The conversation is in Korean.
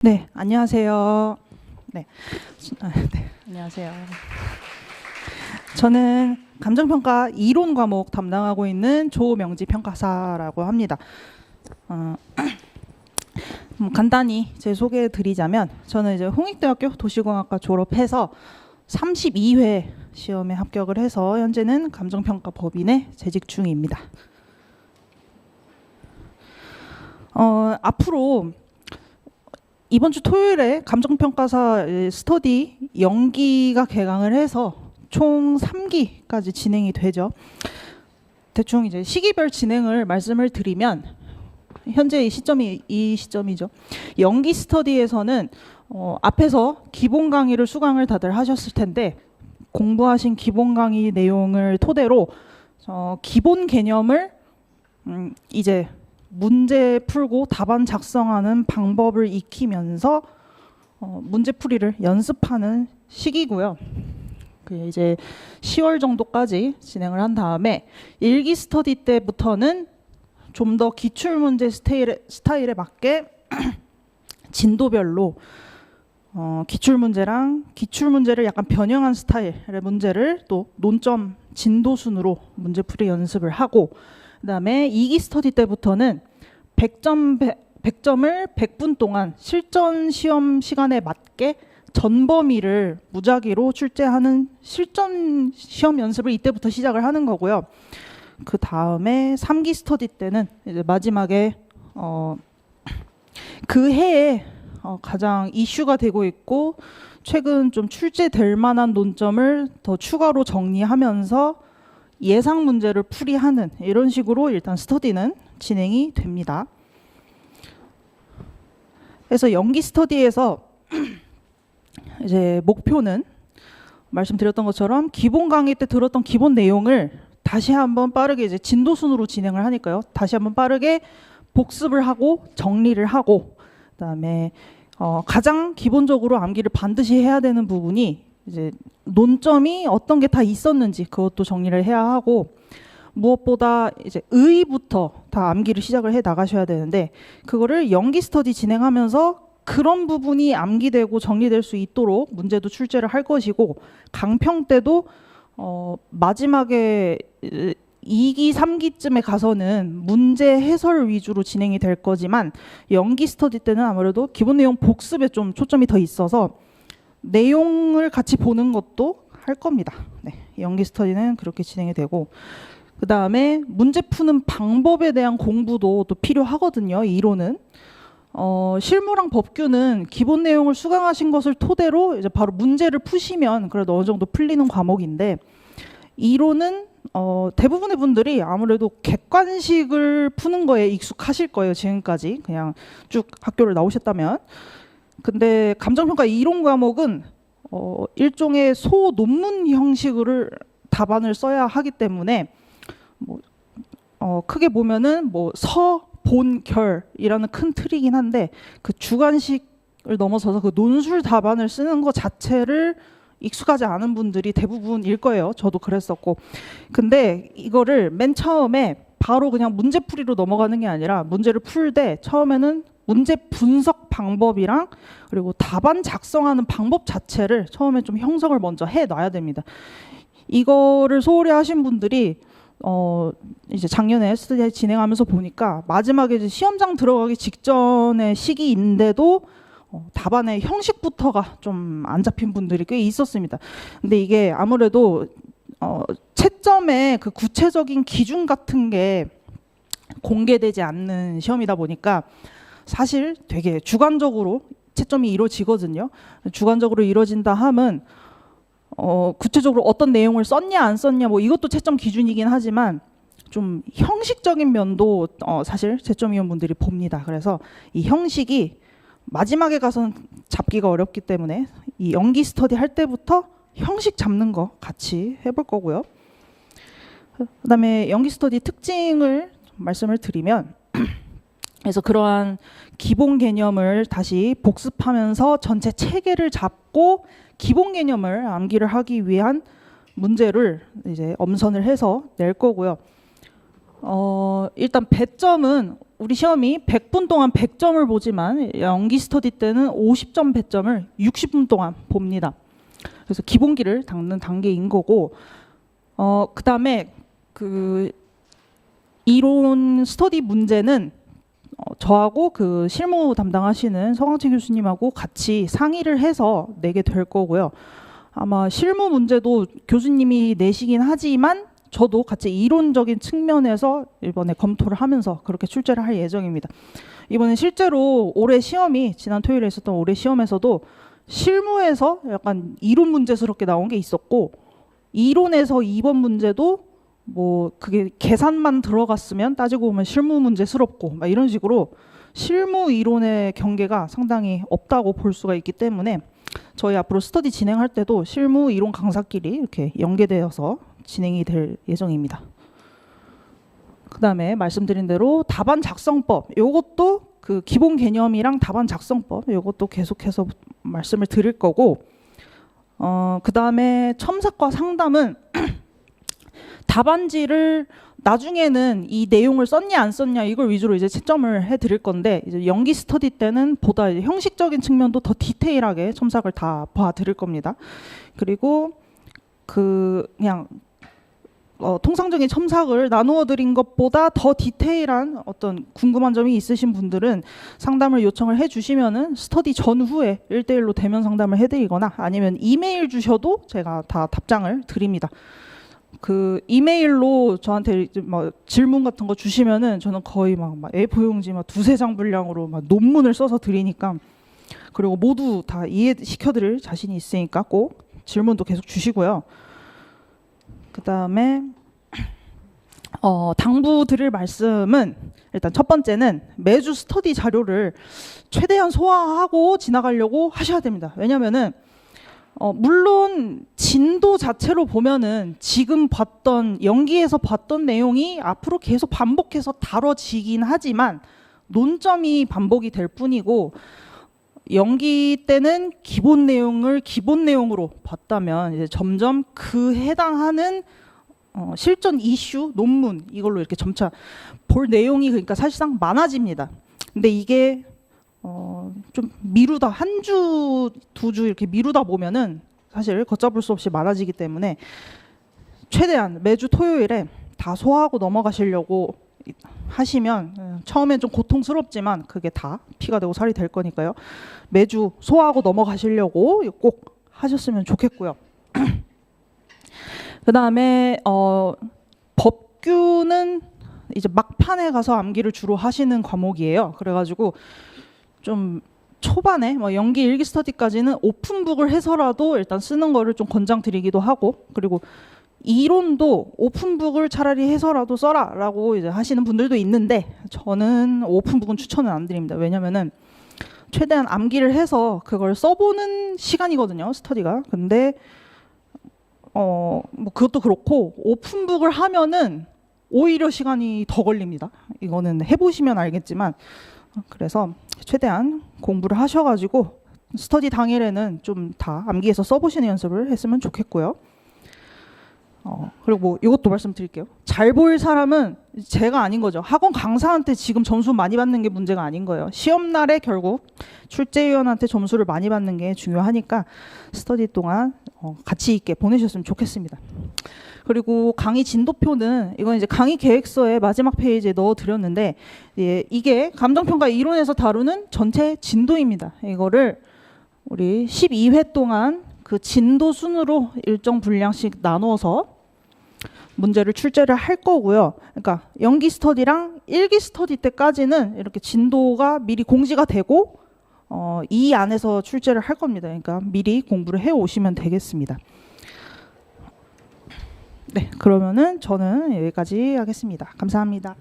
네, 안녕하세요. 네, 안녕하세요. 저는 감정평가 이론 과목 담당하고 있는 조명지 평가사라고 합니다. 간단히 제 소개해 드리자면 저는 이제 홍익대학교 도시공학과 졸업해서 32회 시험에 합격을 해서 현재는 감정평가 법인에 재직 중입니다. 앞으로 이번 주 토요일에 감정평가사 스터디 연기가 개강을 해서 총 3기까지 진행이 되죠. 대충 이제 시기별 진행을 말씀을 드리면 현재 이 시점이죠. 연기 스터디에서는 앞에서 기본 강의를 수강을 다들 하셨을 텐데 공부하신 기본 강의 내용을 토대로 기본 개념을 이제 문제 풀고 답안 작성하는 방법을 익히면서 문제풀이를 연습하는 시기고요. 이제 10월 정도까지 진행을 한 다음에 일기 스터디 때부터는 좀 더 기출문제 스타일에 맞게 진도별로 기출문제를 약간 변형한 스타일의 문제를 또 논점 진도 순으로 문제풀이 연습을 하고, 그다음에 2기 스터디 때부터는 100점을 100분 동안 실전 시험 시간에 맞게 전 범위를 무작위로 출제하는 실전 시험 연습을 이때부터 시작을 하는 거고요. 그 다음에 3기 스터디 때는 이제 마지막에 그 해에 가장 이슈가 되고 있고 최근 좀 출제될 만한 논점을 더 추가로 정리하면서 예상 문제를 풀이하는 이런 식으로 일단 스터디는 진행이 됩니다. 그래서 연기 스터디에서 이제 목표는 말씀드렸던 것처럼 기본 강의 때 들었던 기본 내용을 다시 한번 빠르게 이제 진도 순으로 진행을 하니까요. 다시 한번 빠르게 복습을 하고 정리를 하고, 그다음에 가장 기본적으로 암기를 반드시 해야 되는 부분이 이제 논점이 어떤 게 다 있었는지 그것도 정리를 해야 하고, 무엇보다 이제 의의부터 다 암기를 시작을 해 나가셔야 되는데 그거를 연기 스터디 진행하면서 그런 부분이 암기되고 정리될 수 있도록 문제도 출제를 할 것이고, 강평 때도 마지막에 2기, 3기쯤에 가서는 문제 해설 위주로 진행이 될 거지만 연기 스터디 때는 아무래도 기본 내용 복습에 좀 초점이 더 있어서 내용을 같이 보는 것도 할 겁니다. 네, 연기 스터디는 그렇게 진행이 되고, 그 다음에 문제 푸는 방법에 대한 공부도 또 필요하거든요. 이론은 실무랑 법규는 기본 내용을 수강하신 것을 토대로 이제 바로 문제를 푸시면 그래도 어느 정도 풀리는 과목인데, 이론은 대부분의 분들이 아무래도 객관식을 푸는 거에 익숙하실 거예요. 지금까지 그냥 쭉 학교를 나오셨다면. 근데 감정평가 이론 과목은 일종의 소논문 형식으로 답안을 써야 하기 때문에 크게 보면은 서, 본, 결이라는 큰 틀이긴 한데 그 주관식을 넘어서서 그 논술 답안을 쓰는 것 자체를 익숙하지 않은 분들이 대부분일 거예요. 저도 그랬었고. 근데 이거를 맨 처음에 바로 그냥 문제풀이로 넘어가는 게 아니라 문제를 풀 때 처음에는 문제 분석 방법이랑 그리고 답안 작성하는 방법 자체를 처음에 좀 형성을 먼저 해놔야 됩니다. 이거를 소홀히 하신 분들이 이제 작년에 스터디 진행하면서 보니까 마지막에 이제 시험장 들어가기 직전의 시기인데도 답안의 형식부터가 좀 안 잡힌 분들이 꽤 있었습니다. 근데 이게 아무래도 채점의 그 구체적인 기준 같은 게 공개되지 않는 시험이다 보니까 사실 되게 주관적으로 채점이 이루어지거든요. 주관적으로 이루어진다 함은 구체적으로 어떤 내용을 썼냐 안 썼냐 이것도 채점 기준이긴 하지만 좀 형식적인 면도 사실 채점위원분들이 봅니다. 그래서 이 형식이 마지막에 가서는 잡기가 어렵기 때문에 이 연기 스터디 할 때부터 형식 잡는 거 같이 해볼 거고요. 그다음에 연기 스터디 특징을 말씀을 드리면 그래서 그러한 기본 개념을 다시 복습하면서 전체 체계를 잡고 기본 개념을 암기를 하기 위한 문제를 이제 엄선을 해서 낼 거고요. 일단 배점은 우리 시험이 100분 동안 100점을 보지만 연기 스터디 때는 50점 배점을 60분 동안 봅니다. 그래서 기본기를 닦는 단계인 거고, 그다음에 그 이론 스터디 문제는 저하고 그 실무 담당하시는 서광채 교수님하고 같이 상의를 해서 내게 될 거고요. 아마 실무 문제도 교수님이 내시긴 하지만 저도 같이 이론적인 측면에서 이번에 검토를 하면서 그렇게 출제를 할 예정입니다. 이번에 실제로 올해 시험이 지난 토요일에 있었던 올해 시험에서도 실무에서 약간 이론 문제스럽게 나온 게 있었고, 이론에서 2번 문제도 뭐 그게 계산만 들어갔으면 따지고 보면 실무 문제스럽고 막 이런 식으로 실무 이론의 경계가 상당히 없다고 볼 수가 있기 때문에 저희 앞으로 스터디 진행할 때도 실무 이론 강사끼리 이렇게 연계되어서 진행이 될 예정입니다. 그다음에 말씀드린 대로 답안 작성법, 요것도 그 기본 개념이랑 답안 작성법, 요것도 계속해서 말씀을 드릴 거고, 그다음에 첨삭과 상담은 답안지를 나중에는 이 내용을 썼냐 안 썼냐 이걸 위주로 이제 채점을 해 드릴 건데, 이제 연기 스터디 때는 보다 이제 형식적인 측면도 더 디테일하게 첨삭을 다 봐 드릴 겁니다. 그리고 그냥 통상적인 첨삭을 나누어 드린 것보다 더 디테일한 어떤 궁금한 점이 있으신 분들은 상담을 요청을 해 주시면은 스터디 전후에 1대1로 대면 상담을 해 드리거나 아니면 이메일 주셔도 제가 다 답장을 드립니다. 그 이메일로 저한테 뭐 질문 같은 거 주시면은 저는 거의 막 A4 용지 막 2-3장 분량으로 막 논문을 써서 드리니까, 그리고 모두 다 이해시켜 드릴 자신이 있으니까 꼭 질문도 계속 주시고요. 그다음에 당부드릴 말씀은, 일단 첫 번째는 매주 스터디 자료를 최대한 소화하고 지나가려고 하셔야 됩니다. 왜냐면은 물론 진도 자체로 보면은 지금 봤던 연기에서 봤던 내용이 앞으로 계속 반복해서 다뤄지긴 하지만 논점이 반복이 될 뿐이고, 연기 때는 기본 내용을 기본 내용으로 봤다면 이제 점점 그 해당하는 실전 이슈, 논문 이걸로 이렇게 점차 볼 내용이 그러니까 사실상 많아집니다. 근데 이게 좀 미루다 한 주, 2주 이렇게 미루다 보면은 사실 걷잡을 수 없이 많아지기 때문에 최대한 매주 토요일에 다 소화하고 넘어가시려고 하시면, 처음엔 좀 고통스럽지만 그게 다 피가 되고 살이 될 거니까요. 매주 소화하고 넘어가시려고 꼭 하셨으면 좋겠고요. 그다음에 법규는 이제 막판에 가서 암기를 주로 하시는 과목이에요. 그래가지고 좀 초반에 뭐 연기 일기 스터디까지는 오픈북을 해서라도 일단 쓰는 거를 좀 권장드리기도 하고, 그리고 이론도 오픈북을 차라리 해서라도 써라라고 이제 하시는 분들도 있는데 저는 오픈북은 추천은 안 드립니다. 왜냐면은 최대한 암기를 해서 그걸 써보는 시간이거든요, 스터디가. 근데 뭐 그것도 그렇고 오픈북을 하면은 오히려 시간이 더 걸립니다. 이거는 해보시면 알겠지만, 그래서 최대한 공부를 하셔가지고 스터디 당일에는 좀 다 암기해서 써보시는 연습을 했으면 좋겠고요. 그리고 뭐 이것도 말씀드릴게요. 잘 보일 사람은 제가 아닌 거죠. 학원 강사한테 지금 점수 많이 받는 게 문제가 아닌 거예요. 시험 날에 결국 출제위원한테 점수를 많이 받는 게 중요하니까 스터디 동안 가치 있게 보내셨으면 좋겠습니다. 그리고 강의 진도표는 이건 이제 강의 계획서의 마지막 페이지에 넣어드렸는데, 이게 감정평가 이론에서 다루는 전체 진도입니다. 이거를 우리 12회 동안 그 진도 순으로 일정 분량씩 나눠서 문제를 출제를 할 거고요. 그러니까 연기 스터디랑 일기 스터디 때까지는 이렇게 진도가 미리 공지가 되고 이 안에서 출제를 할 겁니다. 그러니까 미리 공부를 해 오시면 되겠습니다. 네, 그러면은 저는 여기까지 하겠습니다. 감사합니다.